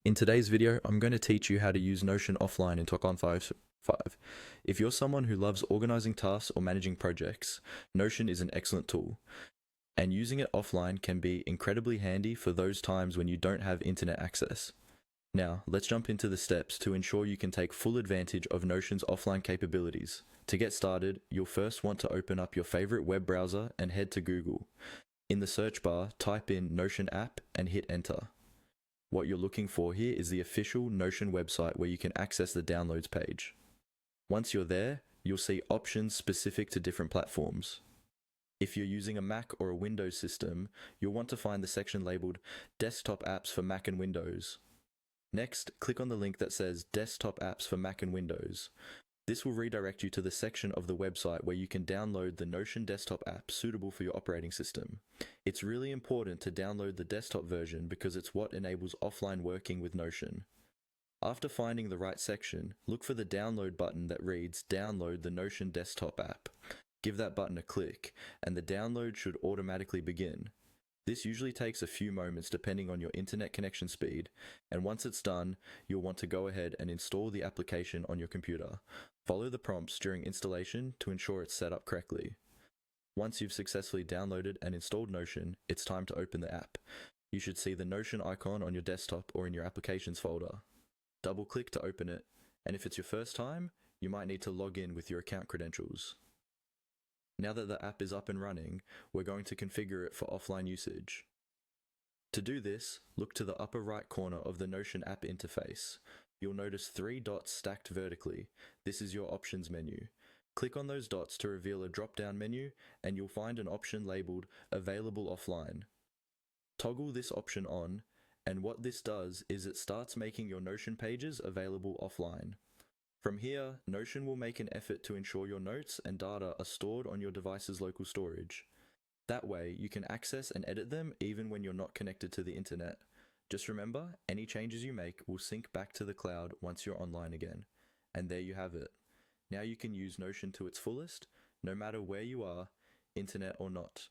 In today's video, I'm going to teach you how to use Notion offline in Tokon 5. If you're someone who loves organizing tasks or managing projects, Notion is an excellent tool, and using it offline can be incredibly handy for those times when you don't have internet access. Now, let's jump into the steps to ensure you can take full advantage of Notion's offline capabilities. To get started, you'll first want to open up your favorite web browser and head to Google. In the search bar, type in Notion app and hit enter. What you're looking for here is the official Notion website where you can access the downloads page. Once you're there, you'll see options specific to different platforms. If you're using a Mac or a Windows system, you'll want to find the section labeled Desktop Apps for Mac and Windows. Next, click on the link that says Desktop Apps for Mac and Windows. This will redirect you to the section of the website where you can download the Notion desktop app suitable for your operating system. It's really important to download the desktop version because it's what enables offline working with Notion. After finding the right section, look for the download button that reads Download the Notion desktop app. Give that button a click, and the download should automatically begin. This usually takes a few moments depending on your internet connection speed, and once it's done, you'll want to go ahead and install the application on your computer. Follow the prompts during installation to ensure it's set up correctly. Once you've successfully downloaded and installed Notion, it's time to open the app. You should see the Notion icon on your desktop or in your applications folder. Double-click to open it, and if it's your first time, you might need to log in with your account credentials. Now that the app is up and running, we're going to configure it for offline usage. To do this, look to the upper right corner of the Notion app interface. You'll notice 3 dots stacked vertically. This is your options menu. Click on those dots to reveal a drop-down menu, and you'll find an option labeled Available Offline. Toggle this option on, and what this does is it starts making your Notion pages available offline. From here, Notion will make an effort to ensure your notes and data are stored on your device's local storage. That way, you can access and edit them even when you're not connected to the internet. Just remember, any changes you make will sync back to the cloud once you're online again. And there you have it. Now you can use Notion to its fullest, no matter where you are, internet or not.